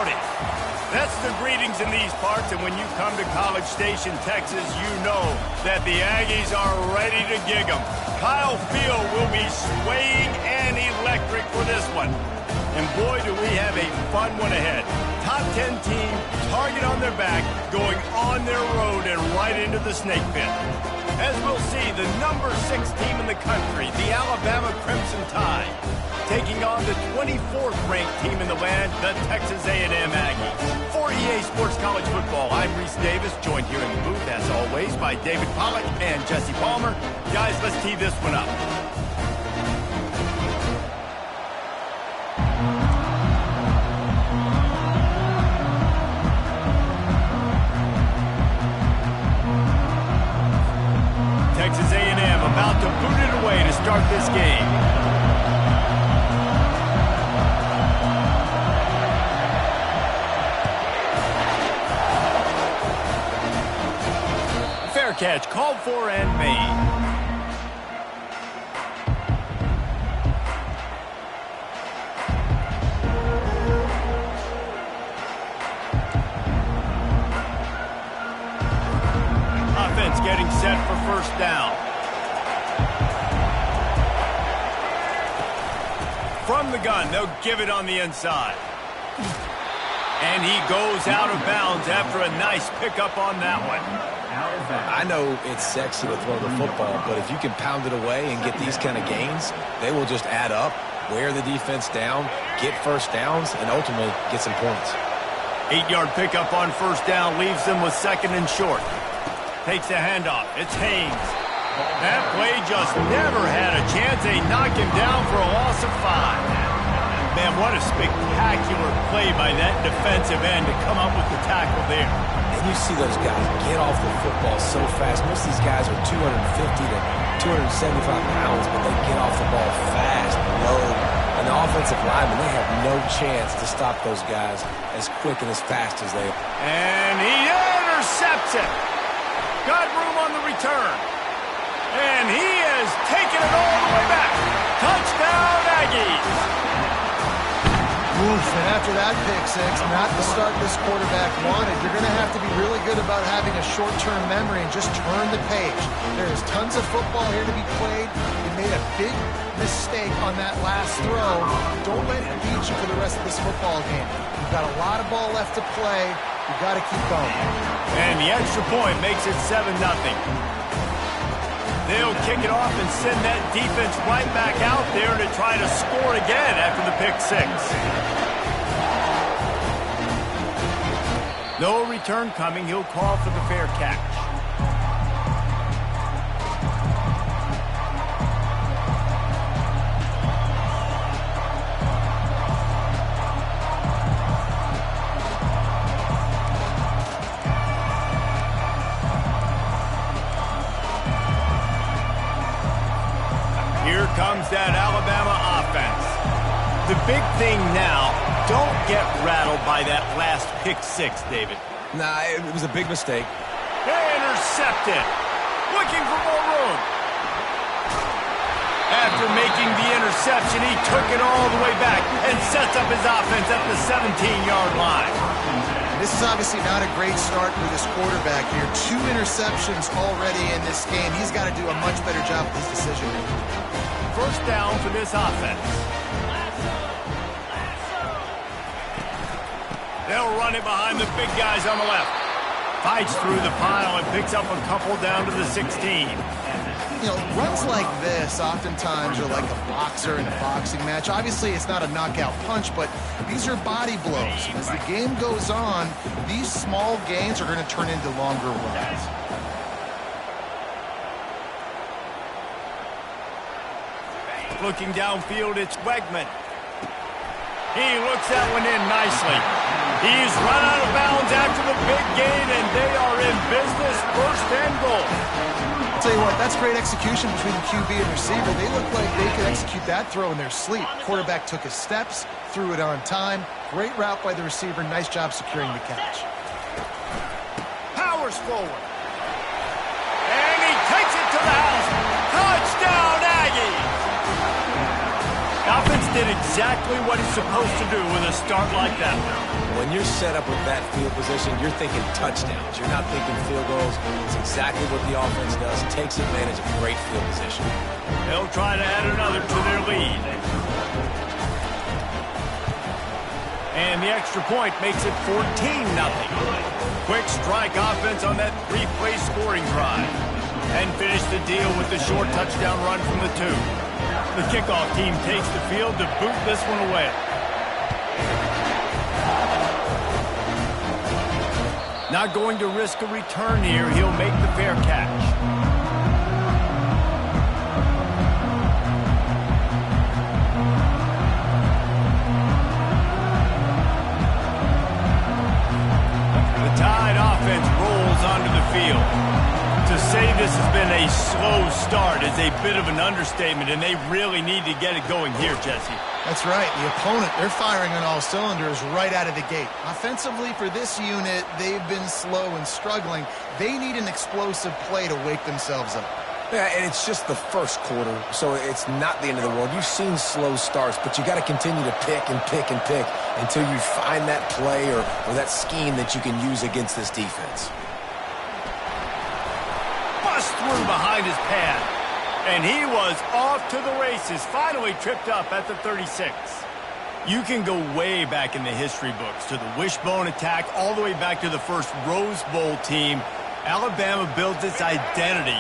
Howdy. That's the greetings in these parts, and when you come to College Station, Texas, you know that the Aggies are ready to gig 'em. Kyle Field will be swaying and electric for this one. And boy, do we have a fun one ahead. Top 10 team, target on their back, going on their road and right into the snake pit. As we'll see, the number 6 team in the country, the Alabama Crimson Tide, taking on the 24th ranked team in the land, the Texas A&M Aggies. For EA Sports College Football, I'm Reese Davis, joined here in the booth, as always, by David Pollack and Jesse Palmer. Guys, let's tee this one up. Texas A&M about to boot it away to start this game. Fair catch, called for and made. Offense getting set for first down. From the gun, they'll give it on the inside. And he goes out of bounds after a nice pickup on that one. I know it's sexy to throw the football, but if you can pound it away and get these kind of gains, they will just add up, wear the defense down, get first downs, and ultimately get some points. 8-yard pickup on first down leaves them with second and short. Takes a handoff. It's Haynes. That play just never had a chance. They knock him down for a loss of 5. Man, what a spectacular play by that defensive end to come up with the tackle there. And you see those guys get off the football so fast. Most of these guys are 250 to 275 pounds, but they get off the ball fast, low. And the offensive linemen, they have no chance to stop those guys as quick and as fast as they are. And he intercepts it. Got room on the return. And he has taken it all the way back. Touchdown, Aggies. Oof, and after that pick six, not the start this quarterback wanted. You're going to have to be really good about having a short-term memory and just turn the page. There is tons of football here to be played. You made a big mistake on that last throw. Don't let it beat you for the rest of this football game. You've got a lot of ball left to play. You've got to keep going. And the extra point makes it 7-0. They'll kick it off and send that defense right back out there to try to score again after the pick six. No return coming. He'll call for the fair catch. Here comes that Alabama offense. The big thing now, don't get rattled by that last pick six, David. Nah, it was a big mistake. Intercepted. Looking for more room. After making the interception, he took it all the way back and sets up his offense at the 17-yard line. This is obviously not a great start for this quarterback here. 2 interceptions already in this game. He's got to do a much better job with his decision-making. First down for this offense. They'll run it behind the big guys on the left. Fights through the pile and picks up a couple down to the 16. You know, runs like this oftentimes are like a boxer in a boxing match. Obviously, it's not a knockout punch, but these are body blows. As the game goes on, these small gains are going to turn into longer runs. Looking downfield, it's Wegman. He looks that one in nicely. He's run out of bounds after the big gain, and they are in business, first and goal. I'll tell you what, that's great execution between the QB and receiver. They look like they could execute that throw in their sleep. Quarterback took his steps, threw it on time. Great route by the receiver. Nice job securing the catch. Powers forward. And he takes it to the house. Touchdown, Aggies! offense did exactly what it's supposed to do with a start like that. When you're set up with that field position, you're thinking touchdowns. You're not thinking field goals. It's exactly what the offense does. Takes advantage of great field position. They'll try to add another to their lead. And the extra point makes it 14-0. Quick strike offense on that three-play scoring drive. And finish the deal with the short touchdown run from the 2. The kickoff team takes the field to boot this one away. Not going to risk a return here. He'll make the fair catch. The Tide offense rolls onto the field. To say this has been a slow start is a bit of an understatement, and they really need to get it going here, Jesse. That's right. The opponent, they're firing on all cylinders right out of the gate. Offensively for this unit, they've been slow and struggling. They need an explosive play to wake themselves up. Yeah, and it's just the first quarter, so it's not the end of the world. You've seen slow starts, but you got to continue to pick and pick and pick until you find that play or that scheme that you can use against this defense. Bust through behind his pad. And he was off to the races, finally tripped up at the 36. You can go way back in the history books to the wishbone attack, all the way back to the first Rose Bowl team. Alabama builds its identity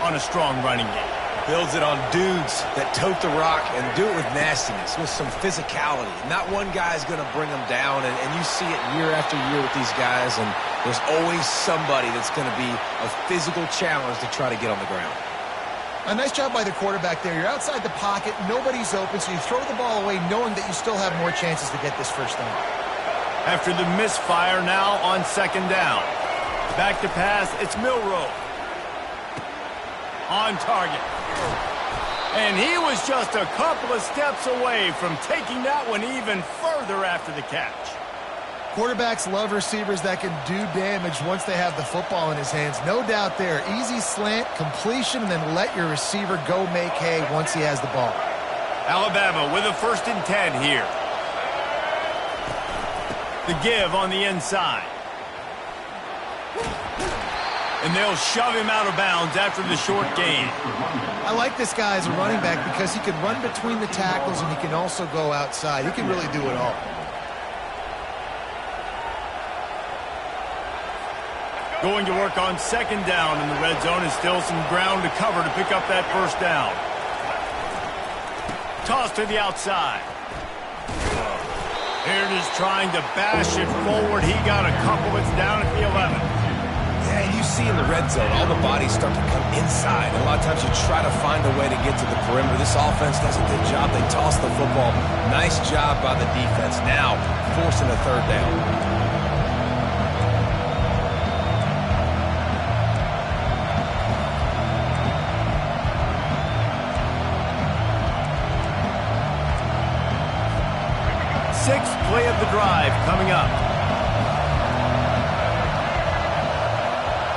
on a strong running game. Builds it on dudes that tote the rock and do it with nastiness, with some physicality. Not one guy is going to bring them down, and you see it year after year with these guys, and there's always somebody that's going to be a physical challenge to try to get on the ground. A nice job by the quarterback there. You're outside the pocket, nobody's open, so you throw the ball away knowing that you still have more chances to get this first down. After the misfire now on second down. Back to pass, it's Milroe. On target. And he was just a couple of steps away from taking that one even further after the catch. Quarterbacks love receivers that can do damage once they have the football in his hands. No doubt there. Easy slant, completion, and then let your receiver go make hay once he has the ball. Alabama with a 1st and 10 here. The give on the inside. And they'll shove him out of bounds after the short gain. I like this guy as a running back because he can run between the tackles and he can also go outside. He can really do it all. Going to work on second down in the red zone, and still some ground to cover to pick up that first down. Toss to the outside. Aaron is trying to bash it forward. He got a couple. It's down at the 11. Yeah, and you see in the red zone, all the bodies start to come inside. And a lot of times you try to find a way to get to the perimeter. This offense does a good job. They toss the football. Nice job by the defense. Now forcing a third down. Sixth play of the drive coming up.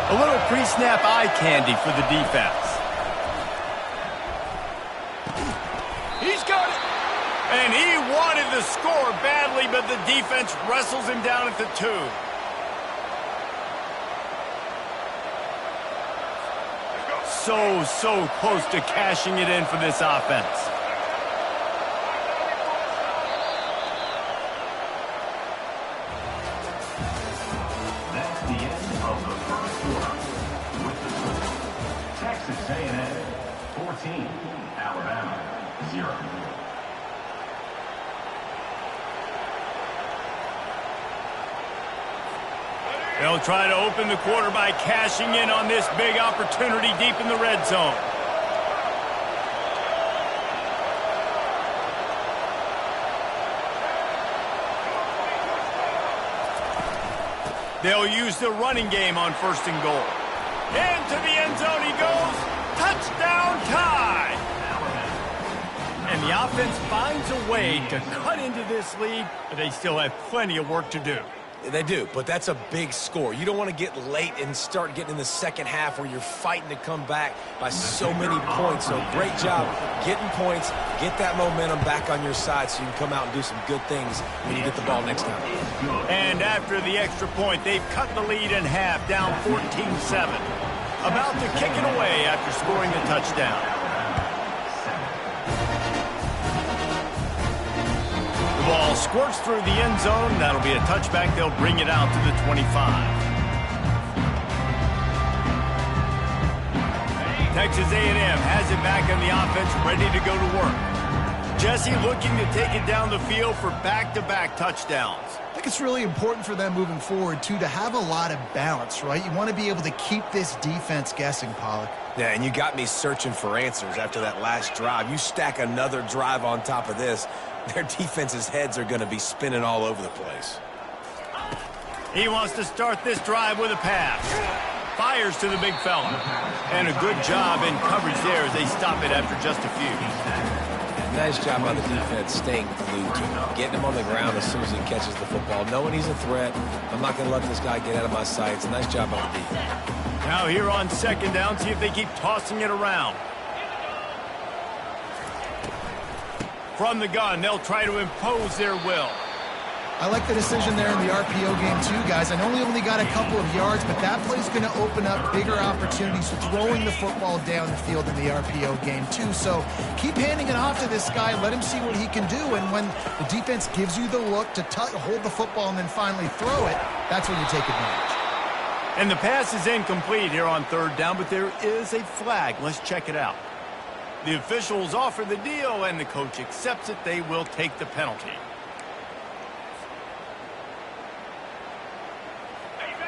A little pre-snap eye candy for the defense. He's got it. And he wanted the score badly, but the defense wrestles him down at the 2. So close to cashing it in for this offense. Texas A&M 14, Alabama 0. They'll try to open the quarter by cashing in on this big opportunity deep in the red zone. They'll use the running game on 1st and goal. Into the end zone he goes. Touchdown Tide! And the offense finds a way to cut into this lead, but they still have plenty of work to do. They do, but that's a big score. You don't want to get late and start getting in the second half where you're fighting to come back by so many points. So great job getting points, get that momentum back on your side so you can come out and do some good things when you get the ball next time. And after the extra point, they've cut the lead in half, down 14-7. About to kick it away after scoring a touchdown. The ball squirts through the end zone. That'll be a touchback. They'll bring it out to the 25. Texas A&M has it back on the offense, ready to go to work. Jesse looking to take it down the field for back-to-back touchdowns. I think it's really important for them moving forward, too, to have a lot of balance, right? You want to be able to keep this defense guessing, Pollack. Yeah, and you got me searching for answers after that last drive. You stack another drive on top of this, their defense's heads are going to be spinning all over the place. He wants to start this drive with a pass. Fires to the big fella. And a good job in coverage there as they stop it after just a few. Nice job by the defense staying glued to him, getting him on the ground as soon as he catches the football, knowing he's a threat. I'm not going to let this guy get out of my sights. Nice job by the defense. Now here on second down, see if they keep tossing it around. From the gun, they'll try to impose their will. I like the decision there in the RPO game too, guys. I know he only got a couple of yards, but that play's going to open up bigger opportunities for throwing the football down the field in the RPO game too. So keep handing it off to this guy. Let him see what he can do. And when the defense gives you the look to hold the football and then finally throw it, that's when you take advantage. And the pass is incomplete here on third down, but there is a flag. Let's check it out. The officials offer the deal, and the coach accepts it. They will take the penalty.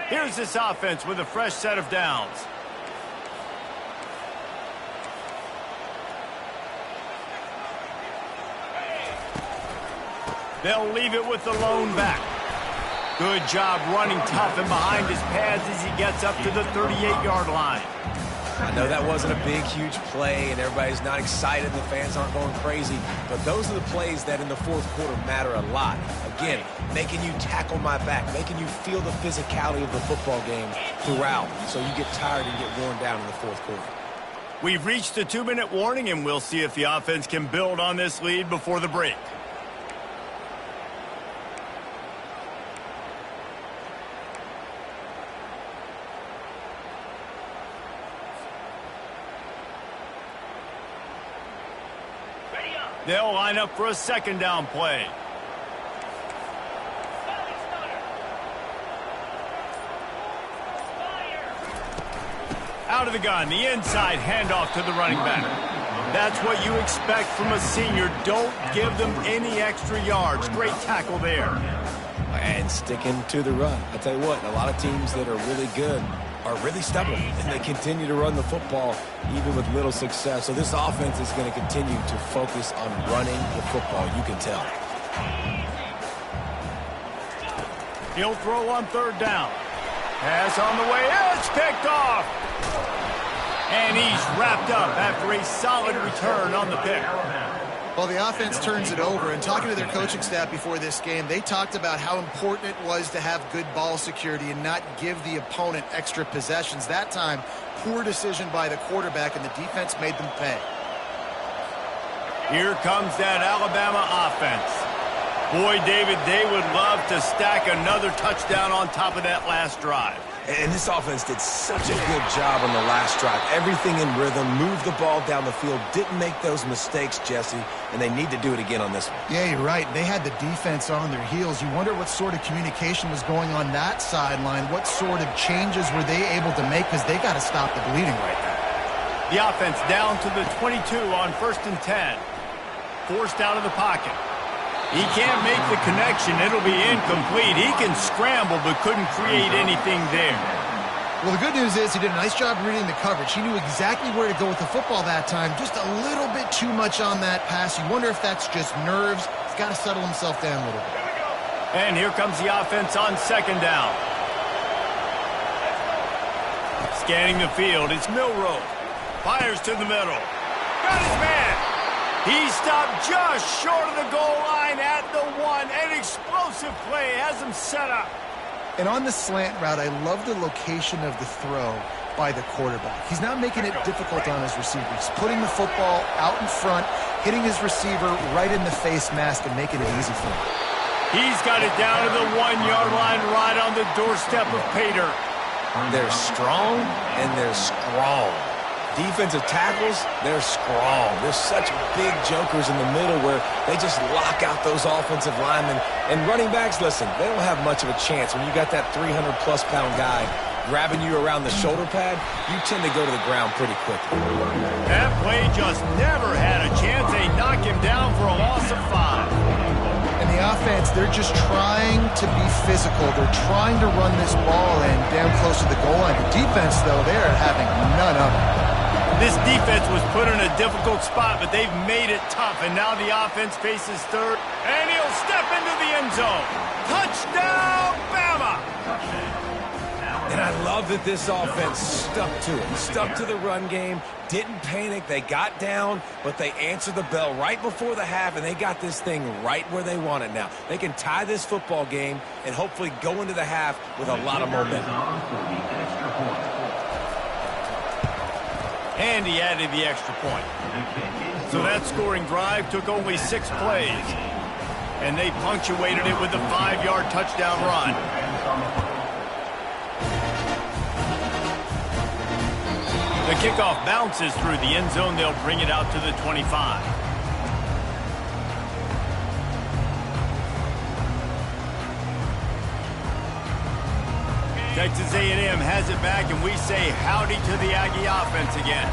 Here's this offense with a fresh set of downs. They'll leave it with the lone back. Good job running tough and behind his pads as he gets up to the 38-yard line. I know that wasn't a big, huge play, and everybody's not excited, the fans aren't going crazy, but those are the plays that in the fourth quarter matter a lot. Again, making you tackle my back, making you feel the physicality of the football game throughout, so you get tired and get worn down in the fourth quarter. We've reached the 2-minute warning, and we'll see if the offense can build on this lead before the break. They'll line up for a second down play. Out of the gun, the inside handoff to the running back. That's what you expect from a senior. Don't give them any extra yards. Great tackle there. And sticking to the run. I tell you what, a lot of teams that are really good are really stubborn, and they continue to run the football even with little success. So this offense is going to continue to focus on running the football, you can tell. He'll throw on third down. Pass on the way. It's picked off. And he's wrapped up after a solid return on the pick. Well, the offense turns it over, and talking to their coaching staff before this game, they talked about how important it was to have good ball security and not give the opponent extra possessions. That time, poor decision by the quarterback, and the defense made them pay. Here comes that Alabama offense. Boy, David, they would love to stack another touchdown on top of that last drive. And this offense did such a good job on the last drive. Everything in rhythm, moved the ball down the field, didn't make those mistakes, Jesse, and they need to do it again on this one. Yeah, you're right. They had the defense on their heels. You wonder what sort of communication was going on that sideline. What sort of changes were they able to make, because they got to stop the bleeding right now. The offense down to the 22 on 1st and 10. Forced out of the pocket. He can't make the connection. It'll be incomplete. He can scramble, but couldn't create anything there. Well, the good news is he did a nice job reading the coverage. He knew exactly where to go with the football that time. Just a little bit too much on that pass. You wonder if that's just nerves. He's got to settle himself down a little bit. And here comes the offense on second down. Scanning the field, it's Milroe. Fires to the middle. Got his man. He stopped just short of the goal line at the 1. An explosive play has him set up. And on the slant route, I love the location of the throw by the quarterback. He's not making it difficult on his receiver. He's putting the football out in front, hitting his receiver right in the face mask and making it easy for him. He's got it down to the 1-yard line right on the doorstep of Pater. They're strong and they're strong. Defensive tackles, they're strong. They're such big jokers in the middle where they just lock out those offensive linemen. And running backs, listen, they don't have much of a chance. When you got that 300-plus pound guy grabbing you around the shoulder pad, you tend to go to the ground pretty quickly. That play just never had a chance. They knock him down for a loss of 5. And the offense, they're just trying to be physical. They're trying to run this ball in down close to the goal line. The defense, though, they're having none of it. This defense was put in a difficult spot, but they've made it tough. And now the offense faces third, and he'll step into the end zone. Touchdown, Bama! And I love that this offense stuck to it, stuck to the run game, didn't panic. They got down, but they answered the bell right before the half, and they got this thing right where they want it now. They can tie this football game and hopefully go into the half with a lot of momentum. And he added the extra point. So that scoring drive took only 6 plays. And they punctuated it with a 5-yard touchdown run. The kickoff bounces through the end zone. They'll bring it out to the 25. Texas A&M has it back, and we say howdy to the Aggie offense again.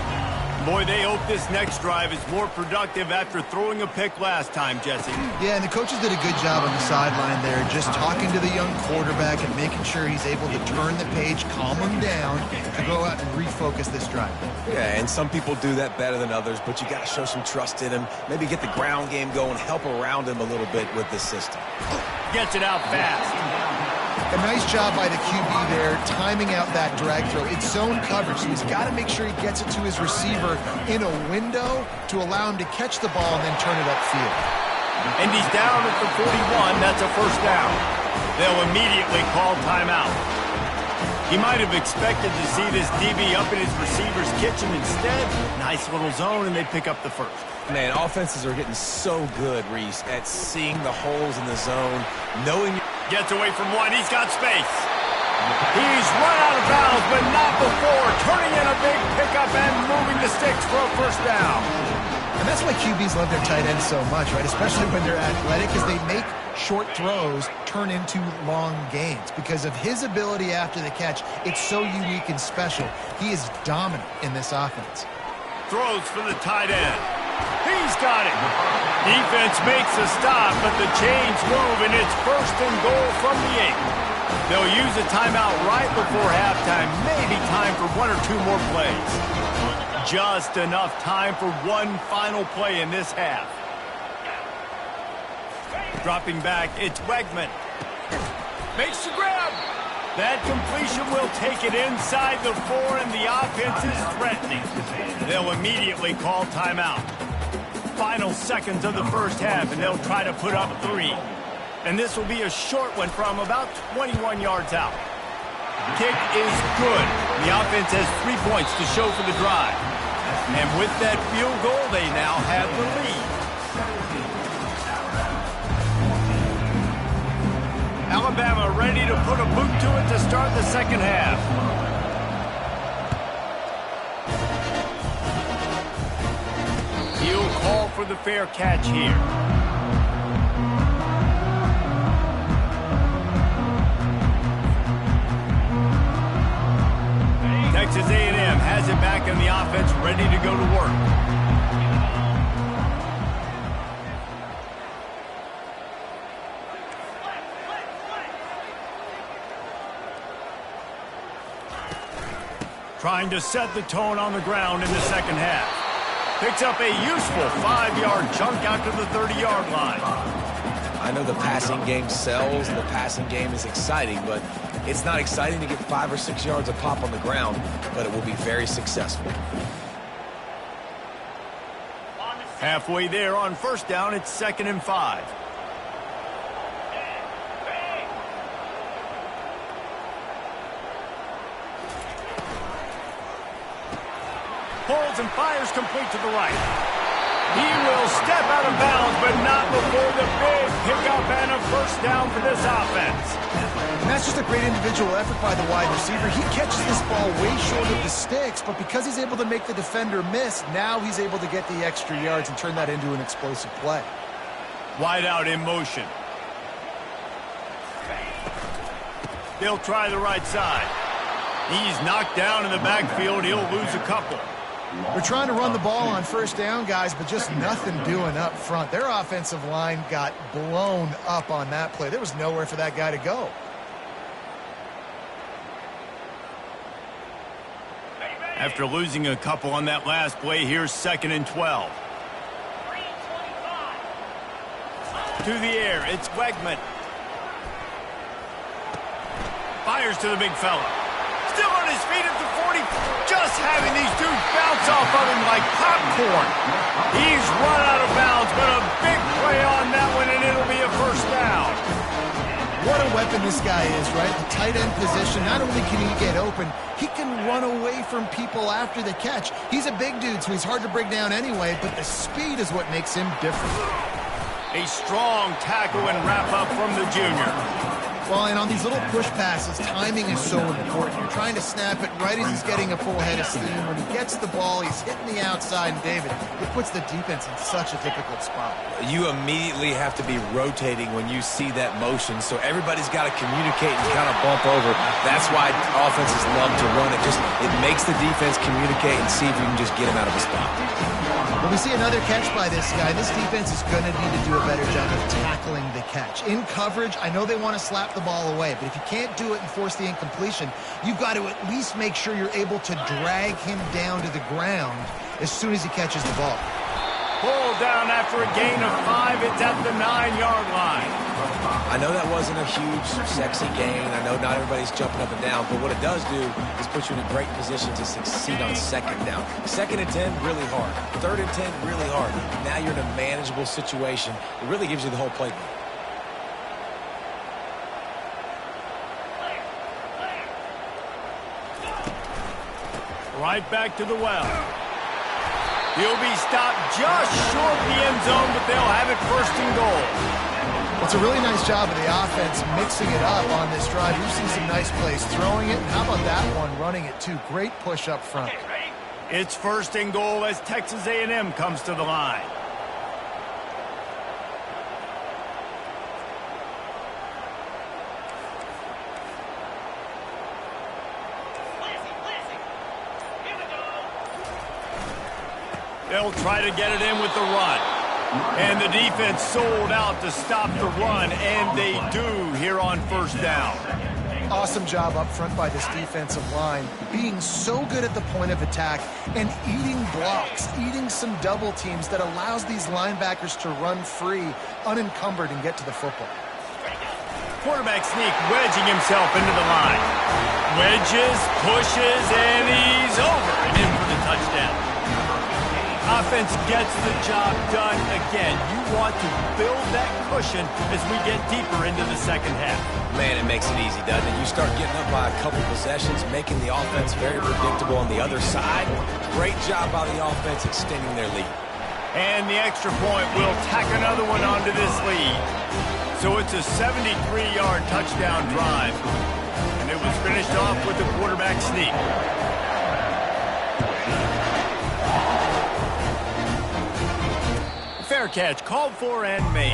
Boy, they hope this next drive is more productive after throwing a pick last time, Jesse. Yeah, and the coaches did a good job on the sideline there, just talking to the young quarterback and making sure he's able to turn the page, calm him down, to go out and refocus this drive. Yeah, and some people do that better than others, but you got to show some trust in him, maybe get the ground game going, help around him a little bit with this system. Gets it out fast. A nice job by the QB there, timing out that drag throw. It's zone coverage, so he's got to make sure he gets it to his receiver in a window to allow him to catch the ball and then turn it upfield. And he's down at the 41. That's a first down. They'll immediately call timeout. He might have expected to see this DB up in his receiver's kitchen. Instead, nice little zone, and they pick up the first. Man, offenses are getting so good, Reese, at seeing the holes in the zone, knowing... Gets away from one. He's got space. He's run out of bounds, but not before turning in a big pickup and moving the sticks for a first down. And that's why QBs love their tight ends so much, right? Especially when they're athletic, because they make short throws turn into long gains. Because of his ability after the catch, it's so unique and special. He is dominant in this offense. Throws for the tight end. He's got it. Defense makes a stop, but the chains move, and it's 1st and goal from the 8. They'll use a timeout right before halftime. Maybe time for 1 or 2 more plays. Just enough time for one final play in this half. Dropping back, it's Wegman. Makes the grab. That completion will take it inside the 4, and the offense is threatening. They'll immediately call timeout. Final seconds of the first half, and they'll try to put up 3. And this will be a short one from about 21 yards out. Kick is good. The offense has 3 points to show for the drive. And with that field goal, they now have the lead. Alabama ready to put a boot to it to start the second half. He'll call for the fair catch here. Texas A&M has it back in the offense, ready to go to work. Trying to set the tone on the ground in the second half. Picks up a useful 5-yard chunk out to the 30-yard line. I know the passing game sells and the passing game is exciting, but it's not exciting to get 5 or 6 yards of pop on the ground, but it will be very successful. Halfway there on first down, it's 2nd and 5. pulls and fires complete to the right. He will step out of bounds, but not before the big pickup and a first down for this offense. And that's just a great individual effort by the wide receiver. He catches this ball way short of the sticks, but because he's able to make the defender miss, now he's able to get the extra yards and turn that into an explosive play. Wide out in motion. They'll try the right side. He's knocked down in the backfield. He'll lose a couple. They're trying to run the ball on first down, guys, but just nothing doing up front. Their offensive line got blown up on that play. There was nowhere for that guy to go. After losing a couple on that last play, here's 2nd and 12. To the air, it's Wegman. Fires to the big fella. Still on his feet at the 40. Just having these dudes bounce off of him like popcorn. He's run out of bounds, but a big play on that one, and it'll be a first down. What a weapon this guy is, right? The tight end position, not only can he get open, he can run away from people after the catch. He's a big dude, so he's hard to break down anyway, but the speed is what makes him different. A strong tackle and wrap up from the junior. Well, and on these little push passes, timing is so important. You're trying to snap it right as he's getting a full head of steam. When he gets the ball, he's hitting the outside, and David, it puts the defense in such a difficult spot. You immediately have to be rotating when you see that motion, so everybody's got to communicate and kind of bump over. That's why offenses love to run it. It makes the defense communicate and see if you can just get him out of a spot. When we see another catch by this guy, this defense is going to need to do a better job of tackling the catch. In coverage, I know they want to slap the ball away, but if you can't do it and force the incompletion, you've got to at least make sure you're able to drag him down to the ground as soon as he catches the ball. Pulled down after a gain of 5. It's at the 9-yard line. I know that wasn't a huge, sexy gain. I know not everybody's jumping up and down, but what it does do is put you in a great position to succeed on 2nd down. 2nd and 10, really hard. 3rd and 10, really hard. Now you're in a manageable situation. It really gives you the whole playbook. Right back to the well. He'll be stopped just short of the end zone, but they'll have it 1st and goal. It's a really nice job of the offense mixing it up on this drive. You've seen some nice plays throwing it. How about that one, running it too? Great push up front. It's 1st and goal as Texas A&M comes to the line. They'll try to get it in with the run. And the defense sold out to stop the run, and they do here on 1st down. Awesome job up front by this defensive line, being so good at the point of attack and eating blocks, eating some double teams that allows these linebackers to run free, unencumbered, and get to the football. Quarterback sneak, wedging himself into the line. Wedges, pushes, and he's over and in for the touchdown. Offense gets the job done again. You want to build that cushion as we get deeper into the 2nd half. Man, it makes it easy, doesn't it? You start getting up by a couple possessions, making the offense very predictable on the other side. Great job by the offense extending their lead. And the extra point will tack another one onto this lead. So it's a 73-yard touchdown drive. And it was finished off with the quarterback sneak. Fair catch, called for and made.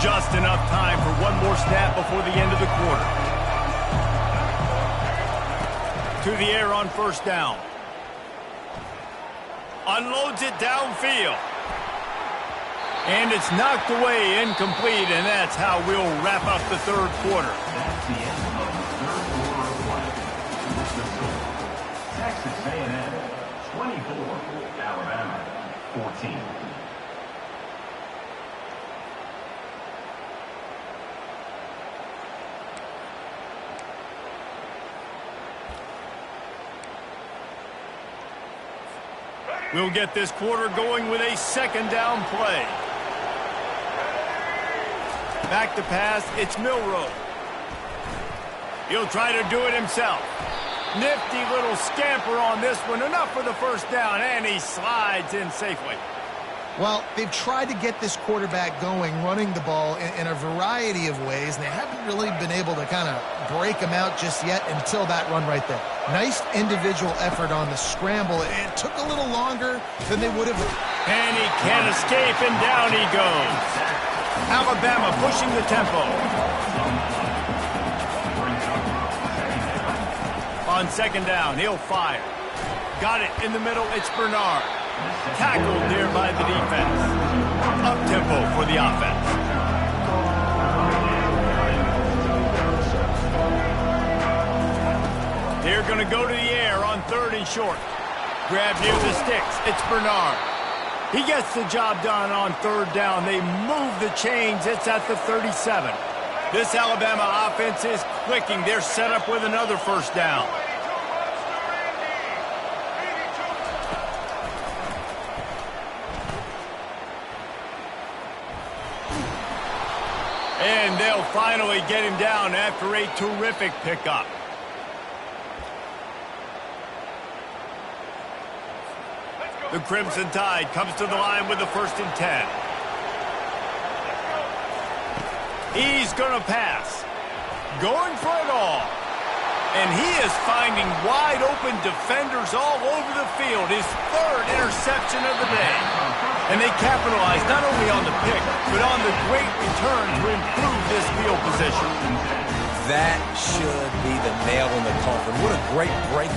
Just enough time for one more snap before the end of the quarter. To the air on 1st down. Unloads it downfield. And it's knocked away, incomplete, and that's how we'll wrap up the 3rd quarter. That's the end of the 3rd quarter of play. The score, Texas A&M 24, Alabama 14. We'll get this quarter going with a second down play. Back to pass, it's Milroe. He'll try to do it himself. Nifty little scamper on this one. Enough for the first down, and he slides in safely. Well, they've tried to get this quarterback going, running the ball in a variety of ways, and they haven't really been able to kind of break him out just yet until that run right there. Nice individual effort on the scramble. It took a little longer than they would have. And he can't escape, and down he goes. Alabama pushing the tempo. On second down, he'll fire. Got it in the middle, it's Bernard. Tackled there by the defense. Up-tempo for the offense. They're going to go to the air on third and short. Grab near the sticks. It's Bernard. He gets the job done on third down. They move the chains. It's at the 37. This Alabama offense is clicking. They're set up with another first down. And they'll finally get him down after a terrific pickup. The Crimson Tide comes to the line with the 1st and 10. He's going to pass. Going for it all. And he is finding wide-open defenders all over the field. His 3rd interception of the day. And they capitalize not only on the pick, but on the great return to improve this field position. That should be the nail in the coffin. What a great break.